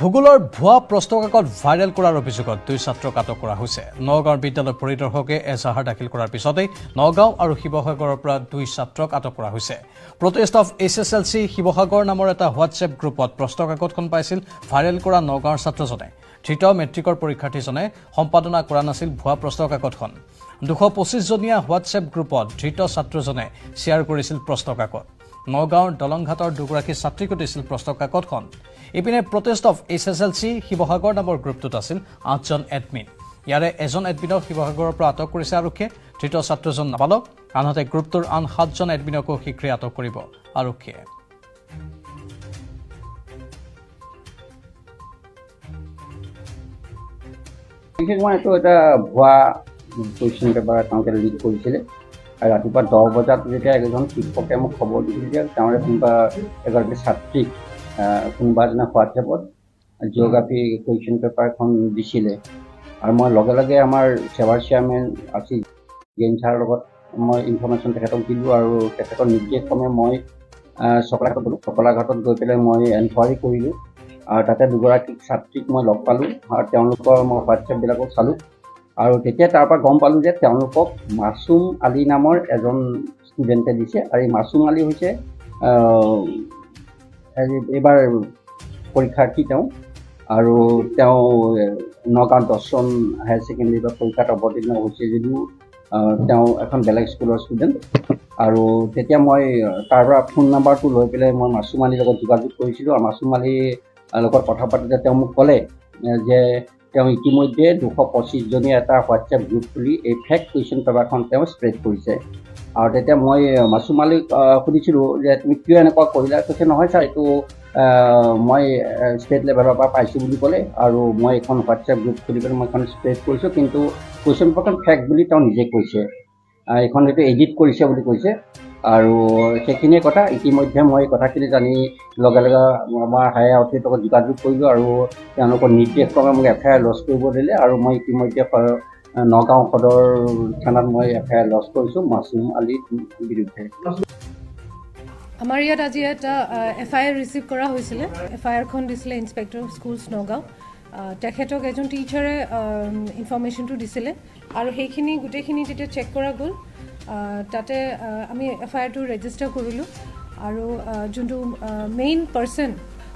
ভূগোলৰ ভুৱা প্ৰশ্নকাকত ভাইৰেল কৰাৰ অভিযোগত দুই ছাত্ৰক আটক কৰা হৈছে। নগাঁৱৰ বিদ্যালয় পৰিদৰ্শকে এজাহাৰ দাখিল কৰাৰ পিছতেই নগাঁও আৰু শিৱসাগৰৰ পৰা দুই ছাত্ৰক আটক কৰা হৈছে। প্ৰটেষ্ট অফ SSLC শিৱসাগৰ নামৰ এটা হোৱাটছএপ গ্ৰুপত প্ৰশ্নকাকতখন পাইছিল ভাইৰেল কৰা নগাঁৱৰ ছাত্ৰজনে। তৃতীয় মেট্ৰিকৰ পৰীক্ষাৰ্থীজনে সম্পাদনা কৰা নাছিল ভুৱা প্ৰশ্নকাকতখন। 225জনীয়া হোৱাটছএপ গ্ৰুপত ধৃত ছাত্ৰজনে শ্বেয়াৰ কৰিছিল প্ৰশ্নকাকত। নগাঁৱৰ দলংঘাটৰ দুগৰাকী ছাত্ৰীকো দিছিল প্ৰশ্নকাকতখন। ইপিনে প্ৰটেষ্ট অফ SSLC শিৱসাগৰ নামৰ গ্ৰুপটোত আছিল 8জন এডমিন। ইয়াৰে এজন এডমিনক শিৱসাগৰৰ পৰা আটক কৰিছে আৰক্ষীয়ে। ধৃত ছাত্ৰজন নাবালক, আনহাতে গ্ৰুপটোৰ আন 7জন এডমিনকো শীঘ্ৰে আটক কৰিব আৰক্ষীয়ে। মই এইটো এটা ভুৱা কুৱেশ্যন পেপাৰ তেওঁলোকে লিক কৰিছিলে। আৰু ৰাতিপুৱা 10 বজাত যেতিয়া এজন শিক্ষকে মোক খবৰ দিছিল যে তেওঁৰে কোনোবা এগৰাকী ছাত্ৰীক কোনোবা এজনে হোৱাটছএপত জিঅ'গ্ৰাফী কুৱেশ্যন পেপাৰখন দিছিলে। আৰু মই লগে লগে আমাৰ চেবাৰ চেয়াৰমেন আছিল জেইন ছাৰৰ লগত মই ইনফৰ্মেশ্যন তেখেতক দিলোঁ আৰু তেখেতৰ নিৰ্দেশ ক্ৰমে মই চকলাঘাটত গ'লোঁ। চকলাঘাটত গৈ পেলাই মই এনকুৱাৰী কৰিলোঁ আৰু তাতে দুগৰাকী ছাত্ৰীক মই লগ পালোঁ আৰু তেওঁলোকৰ মই হোৱাটছএপবিলাকো চালোঁ। আৰু তেতিয়া তাৰ পৰা গম পালোঁ যে তেওঁলোকক মাছুম আলী নামৰ এজন ষ্টুডেণ্টে দিছে। আৰু এই মাছুম আলী হৈছে এইবাৰ পৰীক্ষাৰ্থী তেওঁ, আৰু তেওঁ নগাঁও 10খন হায়াৰ ছেকেণ্ডেৰী বা পৰীক্ষাত অৱতীৰ্ণ হৈছে যদিও তেওঁ এখন বেলেগ স্কুলৰ ষ্টুডেণ্ট। আৰু তেতিয়া মই তাৰ পৰা ফোন নাম্বাৰটো লৈ পেলাই মই মাছুম আলীৰ লগত যোগাযোগ কৰিছিলোঁ। আৰু মাছুম আলীৰ লগত কথা পাতোঁতে তেওঁ মোক ক'লে যে তেওঁ ইতিমধ্যে 225জনীয়া এটা হোৱাটছএপ গ্ৰুপ খুলি এই ফেক কুৱেশ্যন পেপাৰখন তেওঁ স্প্ৰেড কৰিছে। আৰু তেতিয়া মই মাছুম আলীক সুধিছিলোঁ যে তুমি কিয় এনেকুৱা কৰিলা? কৈছে নহয় ছাৰ, এইটো মই ষ্টেট লেভেলৰ পৰা পাইছোঁ বুলি ক'লে, আৰু মই এখন হোৱাটছএপ গ্ৰুপ খুলি পেলাই মই এখন স্প্ৰেড কৰিছোঁ, কিন্তু কুৱেশ্যন পেপাৰখন ফেক বুলি তেওঁ নিজে কৈছে। এইখন এইটো এডিট কৰিছে বুলি কৈছে। আৰু সেইখিনিয়ে কথা। ইতিমধ্যে মই কথাখিনি জানি লগে লগে আমাৰ হায়াৰ অথৰিটিৰ লগত যোগাযোগ কৰিলোঁ আৰু তেওঁলোকৰ নিৰ্দেশক্ৰমে মোক FIR লজ কৰিব দিলে। আৰু মই ইতিমধ্যে নগাঁও সদৰ থানাত মই FIR লজ কৰিছোঁ মাছুম আলীৰ বিৰুদ্ধে। আমাৰ ইয়াত আজি এটা FIR ৰিচিভ কৰা হৈছিলে। FIRখন দিছিলে ইনস্পেক্টৰ অফ স্কুলছ নগাঁও। তেখেতক এজন টিচাৰে ইনফৰ্মেশ্যনটো দিছিলে আৰু সেইখিনি গোটেইখিনি যেতিয়া চেক কৰা গ'ল তাতে আমি FIRটো ৰেজিষ্টাৰ কৰিলোঁ। আৰু যোনটো মেইন পাৰ্চন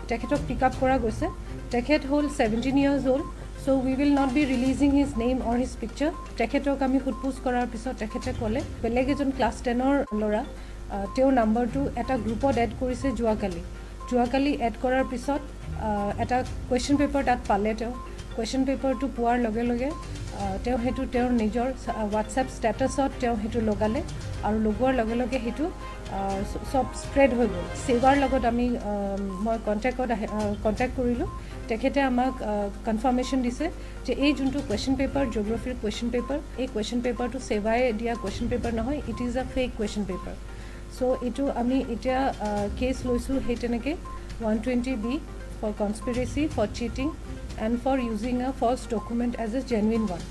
তেখেতক পিক আপ কৰা গৈছে, তেখেত হ'ল 17 years old. So' we will not be releasing his name or his picture. তেখেতক আমি সোধপোছ কৰাৰ পিছত তেখেতে ক'লে বেলেগ এজন ক্লাছ 10ৰ ল'ৰা তেওঁৰ নাম্বাৰটো এটা গ্ৰুপত এড কৰিছে যোৱাকালি এড কৰাৰ পিছত এটা কুৱেশ্যন পেপাৰ তাত পালে। তেওঁ কুৱেশ্যন পেপাৰটো পোৱাৰ লগে লগে তেওঁ সেইটো তেওঁৰ নিজৰ হোৱাটছএপ ষ্টেটাছত তেওঁ সেইটো লগালে আৰু লগোৱাৰ লগে লগে সেইটো চব স্প্ৰেড হৈ গ'ল। চেবাৰ লগত মই কণ্টেক্ট কৰিলোঁ। তেখেতে আমাক কনফাৰ্মেশ্যন দিছে যে এই যোনটো কুৱেশ্যন পেপাৰ জিঅ'গ্ৰাফীৰ কুৱেশ্যন পেপাৰ, এই কুৱেশ্যন পেপাৰটো চেবাই দিয়া কুৱেশ্যন পেপাৰ নহয়, it is a fake question paper. So' এইটো আমি এতিয়া কেছ লৈছোঁ সেই তেনেকৈ 120B for conspiracy, for cheating and for using a false document as a genuine one.